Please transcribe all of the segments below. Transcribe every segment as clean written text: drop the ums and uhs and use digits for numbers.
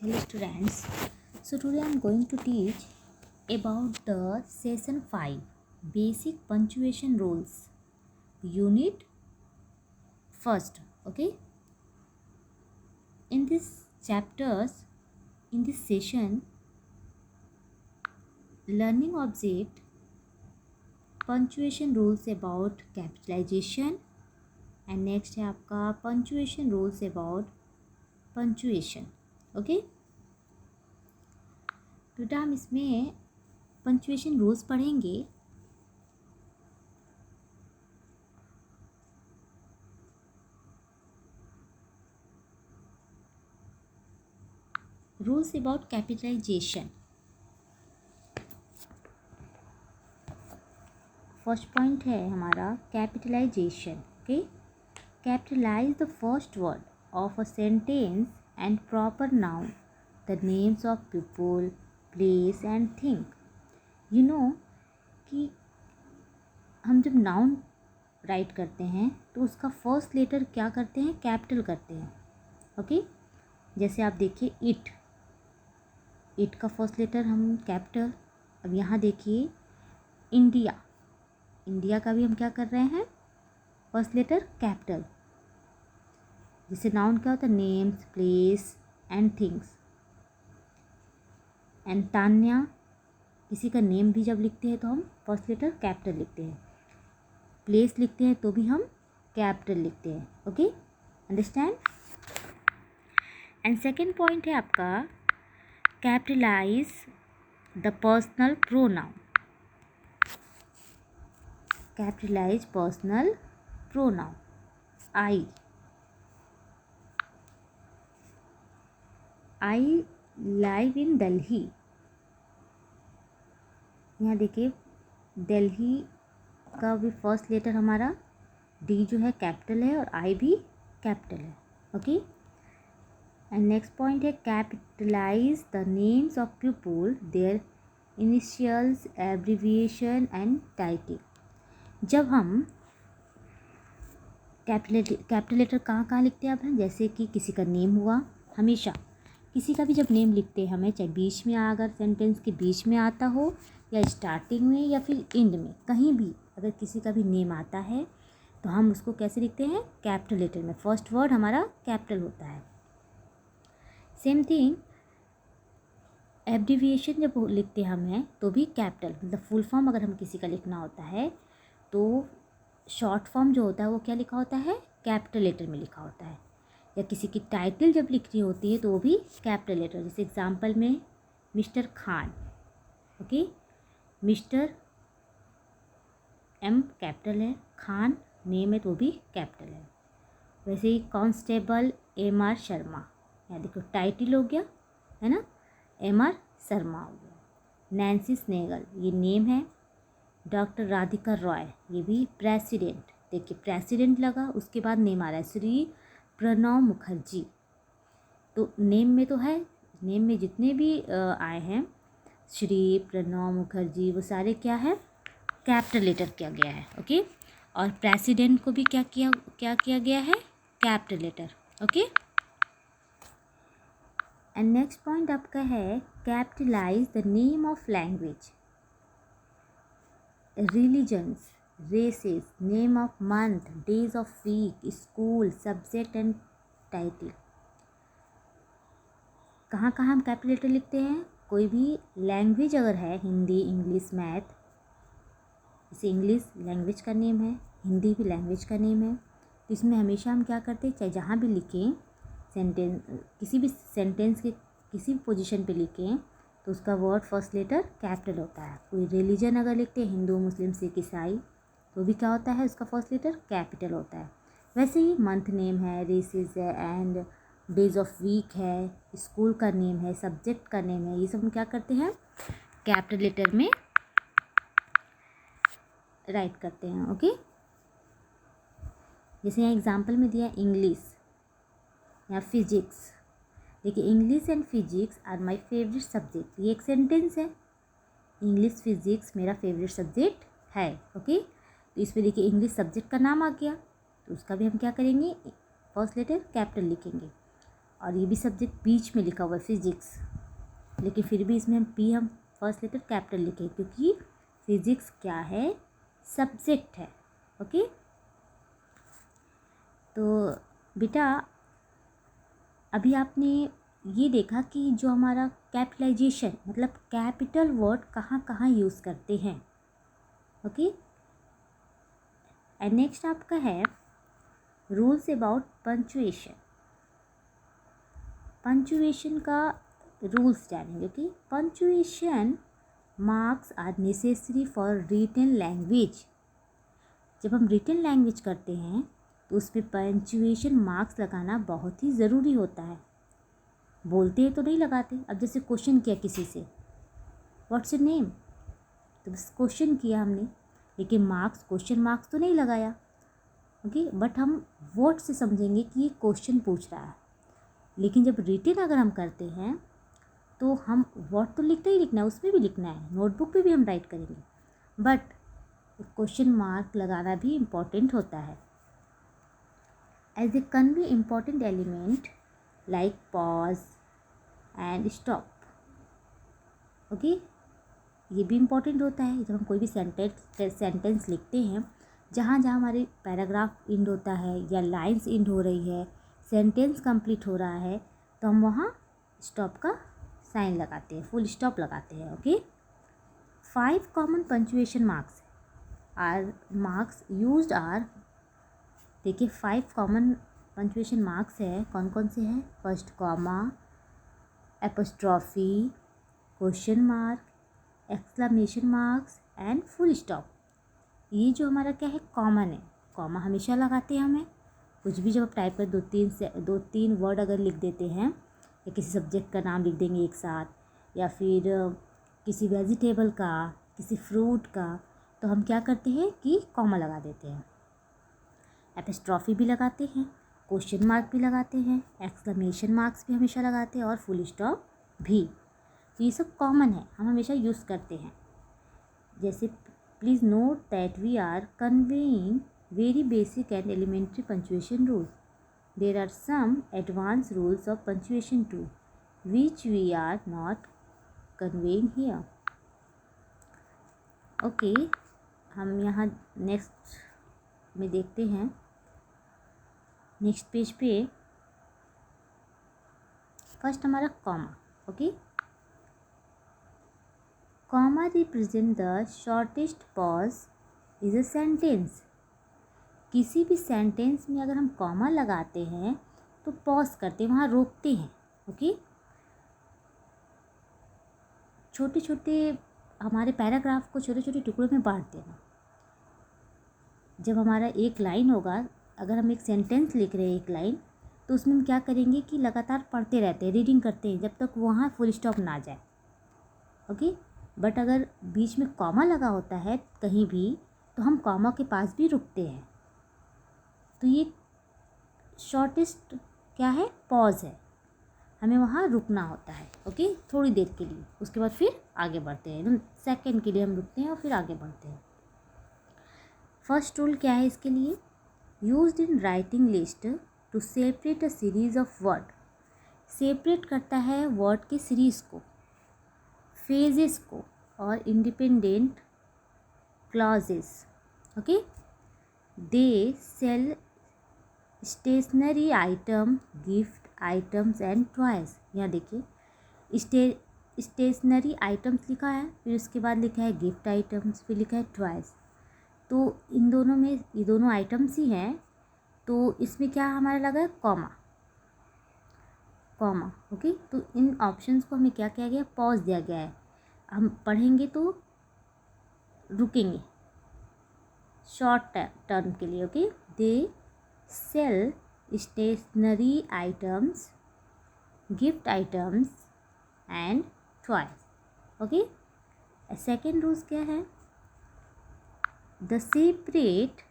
Hello students. So today I am going to teach about the session 5 basic punctuation rules unit first. Okay, in this session, learning object punctuation rules about capitalization and next है आपका punctuation rules about punctuation. Okay, तो हम इसमें punctuation rules पढ़ेंगे. Rules about capitalization. First point है हमारा capitalization. Okay, capitalize the first word of a sentence and proper noun the names of people place and thing. You know कि हम जब noun right करते हैं तो उसका फर्स्ट लेटर क्या करते हैं, कैपिटल करते हैं. ओके, जैसे आप देखिए इट का फर्स्ट लेटर हम कैपिटल. अब यहाँ देखिए इंडिया का भी हम क्या कर रहे हैं, फर्स्ट लेटर कैपिटल. जैसे नाउन क्या होता है, names place and things. And Tanya, किसी का नेम भी जब लिखते हैं तो हम फर्स्ट लेटर कैपिटल लिखते हैं. प्लेस लिखते हैं तो भी हम कैपिटल लिखते हैं. Okay, understand. And second point है आपका capitalize the personal pronoun. Capitalize personal pronoun. I live in Delhi. यहाँ देखिए दिल्ली का भी फर्स्ट लेटर हमारा डी जो है कैपिटल है और आई भी कैपिटल है. ओके, एंड नेक्स्ट पॉइंट है capitalize the names of people their initials abbreviation and title. जब हम कैपिटल लेटर कहाँ लिखते हैं आप हैं, जैसे कि किसी का नेम हुआ, हमेशा किसी का भी जब नेम लिखते हैं हमें, चाहे बीच में अगर सेंटेंस के बीच में आता हो या स्टार्टिंग में या फिर एंड में, कहीं भी अगर किसी का भी नेम आता है तो हम उसको कैसे लिखते हैं, कैपिटल लेटर में. फर्स्ट वर्ड हमारा कैपिटल होता है. सेम थिंग एब्रीविएशन जब लिखते हैं हमें तो भी कैपिटल, मतलब फुल फॉर्म अगर हम किसी का लिखना होता है तो शॉर्ट फॉर्म जो होता है वो क्या लिखा होता है, कैपिटल लेटर में लिखा होता है. या किसी की टाइटल जब लिखनी होती है तो वो भी कैपिटल लेटर. जैसे एग्जांपल में mister Khan. Okay, mister M capital है, खान नेम है तो वो भी कैपिटल है. वैसे ही कांस्टेबल एम.आर. शर्मा, यहाँ देखो टाइटल हो गया है ना, एम.आर. शर्मा हो गया. नैन्सी स्नेगल ये नेम है. डॉक्टर राधिका रॉय ये भी प्रेसिडेंट. देखिए प्रेसिडेंट लगा, उसके बाद नेम आ रहा है श्री प्रणव मुखर्जी. तो नेम में तो है, नेम में जितने भी आए हैं श्री प्रणव मुखर्जी वो सारे क्या है, कैपिटल लेटर किया गया है. ओके, और प्रेसिडेंट को भी क्या किया गया है, capital letter. Okay, and next point आपका है capitalize the name of language, religions, races, name of month, days of week, school, subject and title. कहाँ हम कैपिटल लेटर लिखते हैं, कोई भी लैंग्वेज अगर है, हिंदी इंग्लिश मैथ, जैसे इंग्लिश लैंग्वेज का नेम है, हिंदी भी लैंग्वेज का नेम है, तो इसमें हमेशा हम क्या करते हैं, चाहे जहाँ भी लिखें सेंटेंस, किसी भी सेंटेंस के किसी भी पोजीशन पे लिखें तो उसका वर्ड फर्स्ट लेटर कैपिटल होता है. कोई रिलीजन अगर लिखते हैं, हिंदू मुस्लिम सिख ईसाई, तो भी क्या होता है, उसका फर्स्ट लेटर कैपिटल होता है. वैसे ही मंथ नेम है, रेसेस है एंड डेज ऑफ वीक है, स्कूल का नेम है, सब्जेक्ट का नेम है, ये सब हम क्या करते हैं, कैपिटल लेटर में राइट करते हैं. ओके, जैसे यहाँ एग्जांपल में दिया इंग्लिश या फिजिक्स. देखिए English and physics are my favourite subject. ये एक सेंटेंस है, इंग्लिश फिजिक्स मेरा फेवरेट सब्जेक्ट है. ओके, तो इसमें देखिए इंग्लिश सब्जेक्ट का नाम आ गया तो उसका भी हम क्या करेंगे, फर्स्ट लेटर कैपिटल लिखेंगे. और ये भी सब्जेक्ट बीच में लिखा हुआ है फिजिक्स, लेकिन फिर भी इसमें हम फर्स्ट लेटर कैपिटल लिखे क्योंकि फिजिक्स क्या है, सब्जेक्ट है। ओके, तो बेटा अभी आपने ये देखा कि जो हमारा कैपिटलाइजेशन मतलब कैपिटल वर्ड कहाँ कहाँ यूज़ करते हैं। ओके, एंड नेक्स्ट आपका है रूल्स अबाउट पंचुएशन। पंचुएशन का रूल्स जानेंगे कि punctuation marks are necessary for written language. जब हम रिटन लैंग्वेज करते हैं तो उसमें पंचुएशन मार्क्स लगाना बहुत ही ज़रूरी होता है। बोलते हैं तो नहीं लगाते। अब जैसे क्वेश्चन किया किसी से, व्हाट्स योर नेम, तो बस क्वेश्चन किया हमने, लेकिन मार्क्स क्वेश्चन मार्क्स तो नहीं लगाया। ओके, बट हम वर्ड से समझेंगे कि ये क्वेश्चन पूछ रहा है। लेकिन जब रिटन अगर हम करते हैं तो हम वर्ड तो लिखना ही लिखना है, उसमें भी लिखना है, नोटबुक पे भी हम राइट करेंगे, बट क्वेश्चन मार्क लगाना भी इम्पॉर्टेंट होता है। As they convey important element like pause and stop. Okay, ये भी इम्पॉर्टेंट होता है। जब हम कोई भी सेंटेंस लिखते हैं, जहाँ जहाँ हमारे पैराग्राफ इंड होता है या लाइंस इंड हो रही है, सेंटेंस कंप्लीट हो रहा है, तो हम वहाँ स्टॉप का साइन लगाते हैं, फुल स्टॉप लगाते हैं। Okay, 5 common punctuation marks are used are, देखिए 5 कॉमन पंचुएशन मार्क्स है, कौन कौन से हैं। First comma, apostrophe, question mark, exclamation marks and full stop. ये जो हमारा क्या है, कॉमन है। कॉमा हमेशा लगाते हैं हमें, कुछ भी जब आप टाइप कर दो तीन वर्ड अगर लिख देते हैं या किसी सब्जेक्ट का नाम लिख देंगे एक साथ, या फिर किसी वेजिटेबल का, किसी फ्रूट का, तो हम क्या करते हैं कि कॉमा लगा देते हैं। एपोस्ट्रॉफी भी लगाते हैं, क्वेश्चन मार्क भी लगाते हैं, एक्सक्लेमेशन मार्क्स भी हमेशा लगाते हैं और फुल स्टॉप भी। तो ये सब कॉमन है, हम हमेशा यूज़ करते हैं। जैसे please note that we are conveying very basic and elementary punctuation rules. There are some advanced rules of punctuation too, which we are not conveying here. Okay, हम यहाँ नेक्स्ट में देखते हैं, नेक्स्ट पेज पे first हमारा comma. Okay, comma represent the shortest pause is a sentence. किसी भी sentence में अगर हम कॉमा लगाते हैं तो पॉज करते हैं, वहाँ रोकते हैं। ओके, छोटे छोटे हमारे पैराग्राफ को छोटे छोटे टुकड़ों में बांट देना। जब हमारा एक लाइन होगा, अगर हम एक सेंटेंस लिख रहे हैं एक लाइन, तो उसमें हम क्या करेंगे कि लगातार पढ़ते रहते हैं, रीडिंग करते हैं जब तक वहाँ फुल स्टॉप ना जाए। ओके, बट अगर बीच में कॉमा लगा होता है कहीं भी, तो हम कॉमा के पास भी रुकते हैं। तो ये शॉर्टेस्ट क्या है, पॉज है, हमें वहाँ रुकना होता है। ओके, थोड़ी देर के लिए, उसके बाद फिर आगे बढ़ते हैं। सेकंड के लिए हम रुकते हैं और फिर आगे बढ़ते हैं। फर्स्ट रूल क्या है इसके लिए, used in writing list to separate a series of word. Separate करता है वर्ड के सीरीज को, फेजेस को और independent clauses. Okay, they sell stationery item, gift items and toys. यहाँ देखिए स्टेशनरी आइटम्स लिखा है, फिर उसके बाद लिखा है गिफ्ट आइटम्स, फिर लिखा है टॉयज़। तो इन दोनों में ये दोनों आइटम्स ही हैं, तो इसमें क्या हमारा लगा है, कॉमा। ओके, तो इन ऑप्शंस को हमें क्या किया गया, पॉज दिया गया है। हम पढ़ेंगे तो रुकेंगे शॉर्ट टर्म के लिए। Okay, they sell stationery items, gift items and toys. Okay, second rules क्या है, the separate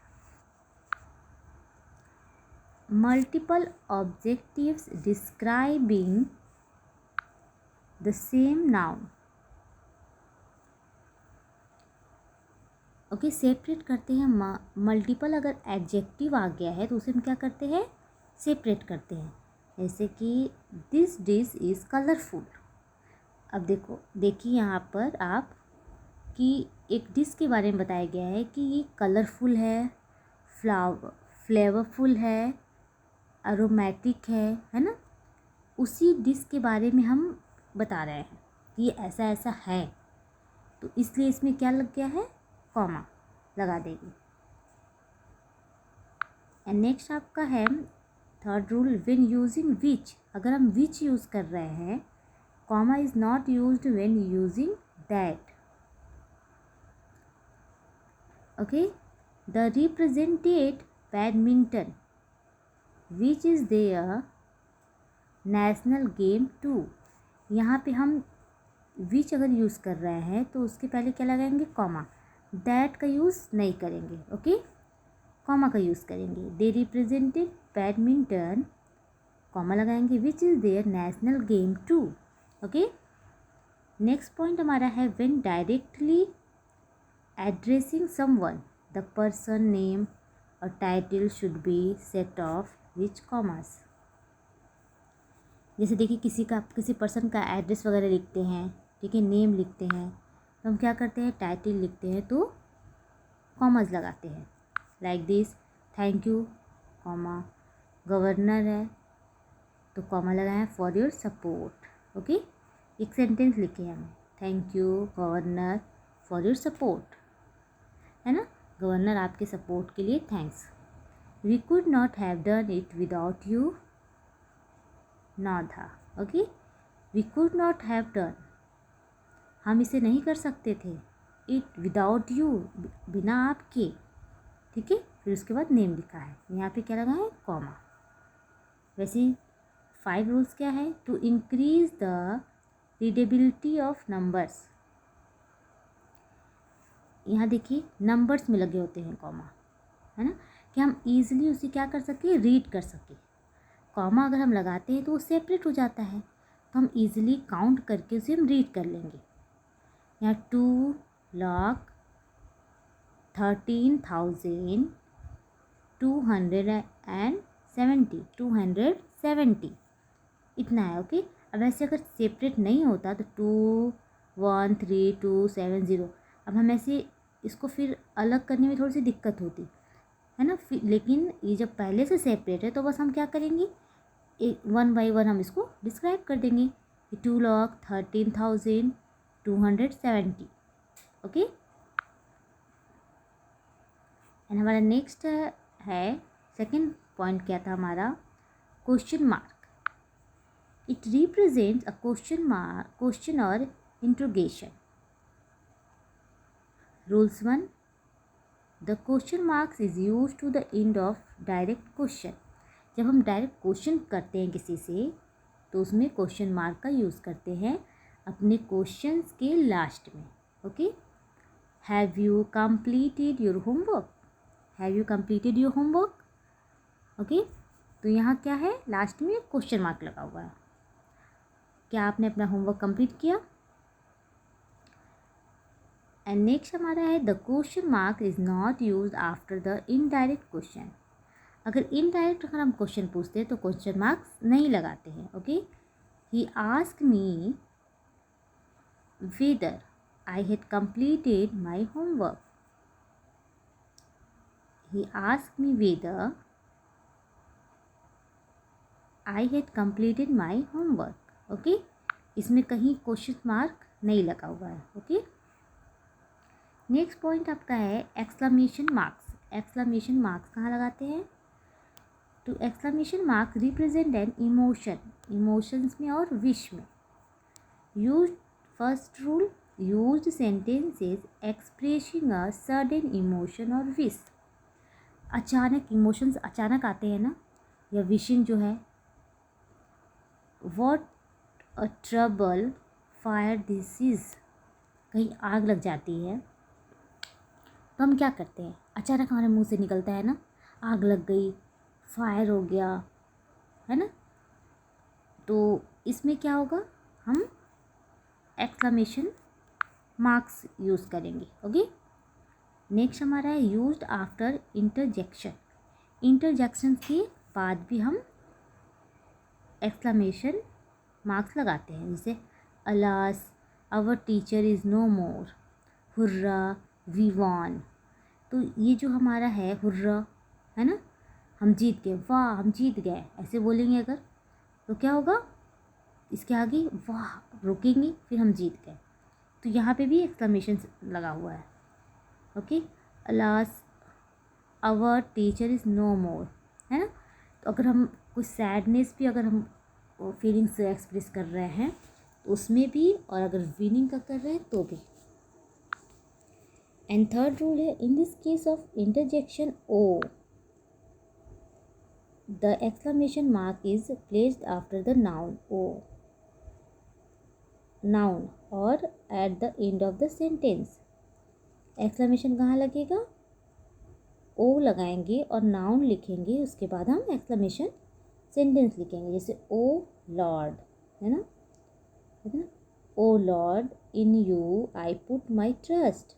multiple objectives describing the same noun. Okay, separate करते हैं, मल्टीपल अगर एडजेक्टिव आ गया है तो उसे हम क्या करते हैं, सेपरेट करते हैं। जैसे कि दिस डिश इज़ कलरफुल। अब देखिए यहाँ पर आप कि एक डिश के बारे में बताया गया है कि ये कलरफुल है, फ्लेवरफुल है, अरोमेटिक है ना। उसी डिश के बारे में हम बता रहे हैं कि ये ऐसा ऐसा है, तो इसलिए इसमें क्या लग गया है, कॉमा लगा देंगे। एंड नेक्स्ट आपका है third rule, when using which. अगर हम विच यूज़ कर रहे हैं, comma is not used when using that. Okay, the represented badminton which is their national game too. यहाँ पे हम विच अगर यूज़ कर रहे हैं तो उसके पहले क्या लगाएंगे, कॉमा। दैट का यूज़ नहीं करेंगे, ओके, कॉमा का यूज़ करेंगे। दे रिप्रेजेंटेड बैडमिंटन, कॉमा लगाएंगे, which is their national game too. Okay, next point हमारा है when directly addressing someone the person name और title should be set off which commas. जैसे देखिए किसी पर्सन का एड्रेस वगैरह लिखते हैं, ठीक है, नेम लिखते हैं, तो हम क्या करते हैं, टाइटल लिखते हैं तो कॉमास लगाते हैं। Like this, thank you, comma, governor है तो कॉमा लगाएं, फॉर योर सपोर्ट। ओके, एक सेंटेंस लिखे हैं हमें, thank you governor for your support, है ना, गवर्नर आपके सपोर्ट के लिए thanks. We could not have done it without you, ना था। Okay, we could not have done, हम इसे नहीं कर सकते थे, इट विदाउट यू, बिना आपके, ठीक है। फिर उसके बाद नेम लिखा है, यहाँ पे क्या लगा है, कॉमा। वैसे 5 रूल्स क्या है, to increase the readability of numbers. यहाँ देखिए नंबर्स में लगे होते हैं कॉमा, है ना, कि हम ईजिली उसे क्या कर सके, रीड कर सके। कॉमा अगर हम लगाते हैं तो वो सेपरेट हो जाता है, तो हम ईजिली काउंट करके उसे हम रीड कर लेंगे। यहाँ 2,13,270 इतना है। ओके, अब ऐसे अगर सेपरेट नहीं होता तो 2,1,3,2,7,0, अब हम ऐसे इसको फिर अलग करने में थोड़ी सी दिक्कत होती है ना। फिर लेकिन ये जब पहले से सेपरेट है तो बस हम क्या करेंगे, एक 1 बाई 1 हम इसको डिस्क्राइब कर देंगे, 2,13,270। ओके, एंड हमारा नेक्स्ट है सेकंड पॉइंट क्या था हमारा, question mark. It represents a question और interrogation. Rules 1, the question marks is use to the end of direct question. जब हम डायरेक्ट क्वेश्चन करते हैं किसी से तो उसमें क्वेश्चन मार्क का यूज़ करते हैं अपने क्वेश्चंस के लास्ट में। Okay, have you completed your homework, have you completed your homework. Okay, तो यहाँ क्या है, लास्ट में क्वेश्चन मार्क लगा हुआ है, क्या आपने अपना होमवर्क कंप्लीट किया। एंड नेक्स्ट हमारा है the question mark is not use after the indirect question. अगर इनडायरेक्ट अगर हम क्वेश्चन पूछते हैं तो क्वेश्चन मार्क्स नहीं लगाते हैं। Okay, he asked me whether I had completed my homework. He asked me whether I had completed my homework. Okay, इसमें कहीं क्वेश्चन मार्क नहीं लगा हुआ है। ओके, नेक्स्ट पॉइंट आपका है एक्सक्लेमेशन मार्क्स। एक्सक्लेमेशन मार्क्स कहाँ लगाते हैं, तो exclamation mark represent an emotion, emotions में और विश में। Use first rule, used sentences expressing a sudden emotion और विश। अचानक इमोशंस अचानक आते हैं ना, या विशिंग जो है, what a trouble fire this is, कहीं आग लग जाती है तो हम क्या करते हैं, अचानक हमारे मुंह से निकलता है ना, आग लग गई, फायर हो गया, है ना। तो इसमें क्या होगा, हम एक्सक्लेमेशन मार्क्स यूज़ करेंगे। ओके, नेक्स्ट हमारा है यूज्ड आफ्टर इंटरजेक्शन। इंटरजेक्शन के बाद भी हम एक्सक्लेमेशन मार्क्स लगाते हैं, जैसे alas our teacher is no more, hurrah we won. तो ये जो हमारा है हुर्रा, है ना, हम जीत गए, वाह हम जीत गए, ऐसे बोलेंगे अगर तो क्या होगा, इसके आगे वाह रुकेंगे, फिर हम जीत गए। तो यहाँ पे भी एक्सक्लेमेशन लगा हुआ है। Okay, alas our teacher is no more, है ना। तो अगर हम कुछ सैडनेस भी अगर हम फीलिंग्स एक्सप्रेस कर रहे हैं तो उसमें भी, और अगर विनिंग का कर रहे हैं तो भी। एंड थर्ड रूल है, in this case of interjection O the exclamation mark is placed after the noun O, noun और at the end of the sentence. Exclamation कहाँ लगेगा, ओ लगाएंगे और नाउन लिखेंगे, उसके बाद हम एक्सक्लेमेशन सेंटेंस लिखेंगे, जैसे ओ लॉर्ड, है ना, O Lord in you I put my trust.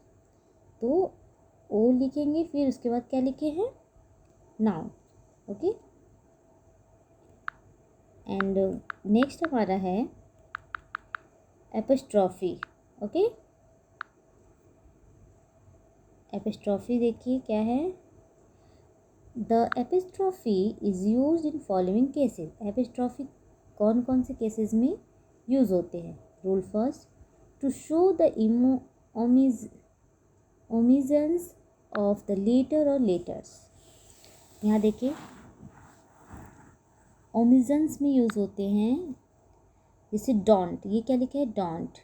तो ओ लिखेंगे, फिर उसके बाद क्या लिखे हैं, नाउन। ओके, एंड नेक्स्ट हमारा है एपिस्ट्रॉफी। ओके, एपिस्ट्रॉफी देखिए क्या है, the apostrophe is use in following cases. Apostrophe कौन कौन से केसेस में यूज़ होते हैं। Rule first, to show the omissions of the letter और लेटर्स। यहाँ देखिए ओमिजेंस में यूज़ होते हैं, जैसे डोंट, ये क्या लिखा है, डोंट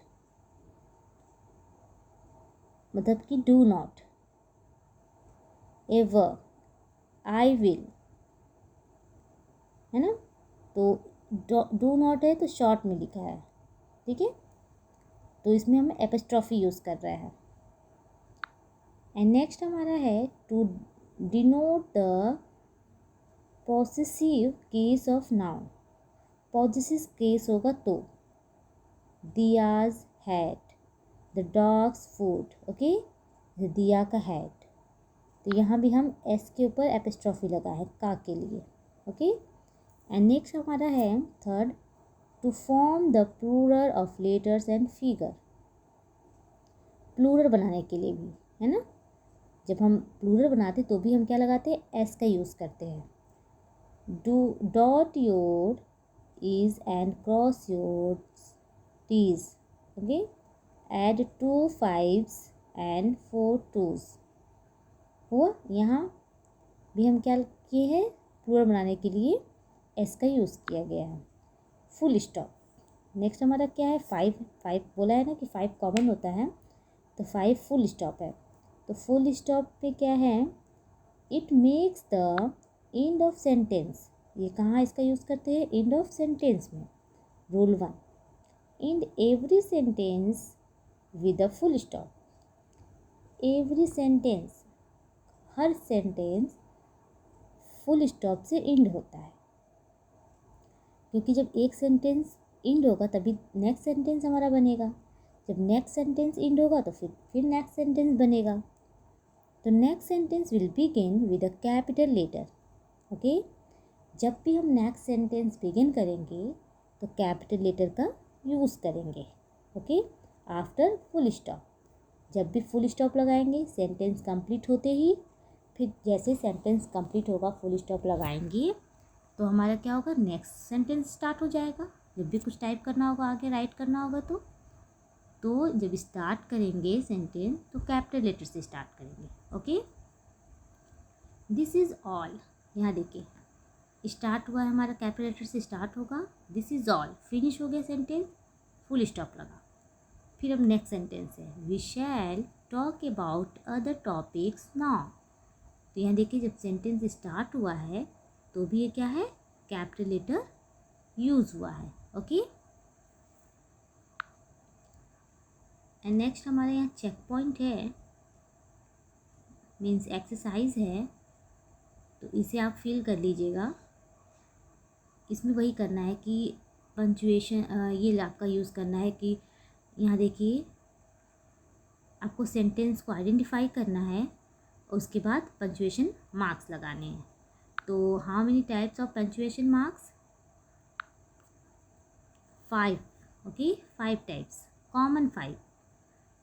मतलब कि do not, ever, I will, है ना। तो डू नॉट है तो शॉर्ट में लिखा है, ठीक है, तो इसमें हम एपिस्ट्रॉफी यूज़ कर रहे हैं। एंड नेक्स्ट हमारा है to denote the possessive case of noun. Possessive case होगा तो Diya's hat, the dog's food. Okay, Diya का हैट, तो यहाँ भी हम एस के ऊपर एपिस्ट्रॉफी लगा है का के लिए। ओके, एंड नेक्स्ट हमारा है third, to form the plural of letters and figure. Plural बनाने के लिए भी, है ना, जब हम प्लूरल बनाते तो भी हम क्या लगाते हैं, एस का यूज़ करते हैं। Do dot your i's and cross your t's. Okay, add 2 5s and 4 2s हुआ। यहाँ भी हम क्या किए हैं, प्लूरल बनाने के लिए एस का यूज़ किया गया है। फुल स्टॉप, नेक्स्ट हमारा क्या है, 5 बोला है ना कि 5 कॉमन होता है, तो 5 फुल स्टॉप है। तो फुल स्टॉप पे क्या है, it makes the end of sentence. ये कहाँ इसका यूज़ करते हैं, एंड ऑफ सेंटेंस में। Rule 1, and every sentence with a full stop. Every sentence, her sentence full stop से एंड होता है, क्योंकि जब एक सेंटेंस एंड होगा तभी नेक्स्ट सेंटेंस हमारा बनेगा, जब नेक्स्ट सेंटेंस एंड होगा तो फिर नेक्स्ट सेंटेंस बनेगा। तो next sentence will begin with a capital letter. Okay, जब भी हम नेक्स्ट सेंटेंस बिगिन करेंगे तो कैपिटल लेटर का यूज़ करेंगे। ओके, आफ्टर फुल स्टॉप, जब भी फुल स्टॉप लगाएंगे सेंटेंस कंप्लीट होते ही, फिर जैसे सेंटेंस कंप्लीट होगा फुल स्टॉप लगाएंगे तो हमारा क्या होगा, नेक्स्ट सेंटेंस स्टार्ट हो जाएगा। जब भी कुछ टाइप करना होगा, आगे राइट करना होगा तो जब स्टार्ट करेंगे सेंटेंस तो कैपिटल लेटर से स्टार्ट करेंगे। Okay, this is all. यहाँ देखिए स्टार्ट हुआ है हमारा, कैपिटल लेटर से स्टार्ट होगा, दिस इज़ ऑल, फिनिश हो गया सेंटेंस, फुल स्टॉप लगा। फिर अब नेक्स्ट सेंटेंस है, we shall talk about other topics now. तो यहाँ देखिए जब सेंटेंस स्टार्ट हुआ है तो भी ये क्या है, कैपिटल लेटर यूज़ हुआ है। ओके, एंड नेक्स्ट हमारे यहाँ चेक पॉइंट है, मीन्स एक्सरसाइज है, तो इसे आप फिल कर लीजिएगा। इसमें वही करना है कि पंचुएशन, ये आपका यूज़ करना है कि यहाँ देखिए आपको सेंटेंस को आइडेंटिफाई करना है, उसके बाद पंचुएशन मार्क्स लगाने हैं। तो how many types of punctuation marks, 5, okay, 5 types, common 5।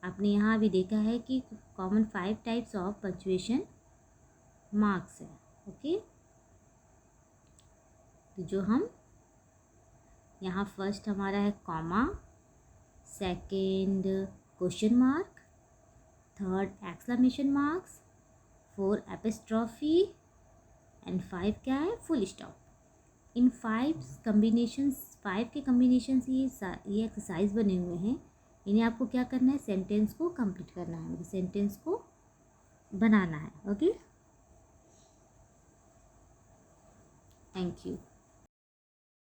आपने यहाँ भी देखा है कि common 5 types of punctuation marks है, ओके। तो जो हम यहाँ फर्स्ट हमारा है comma, second question mark, third exclamation marks, 4 epistrophe and 5 क्या है, फुल स्टॉप। इन 5 कम्बिनेशंस, 5 के कम्बिनेशन से ये एक्सरसाइज बने हुए हैं। इन्हें आपको क्या करना है, सेंटेंस को कंप्लीट करना है, मतलब सेंटेंस को बनाना है, ओके। Thank you.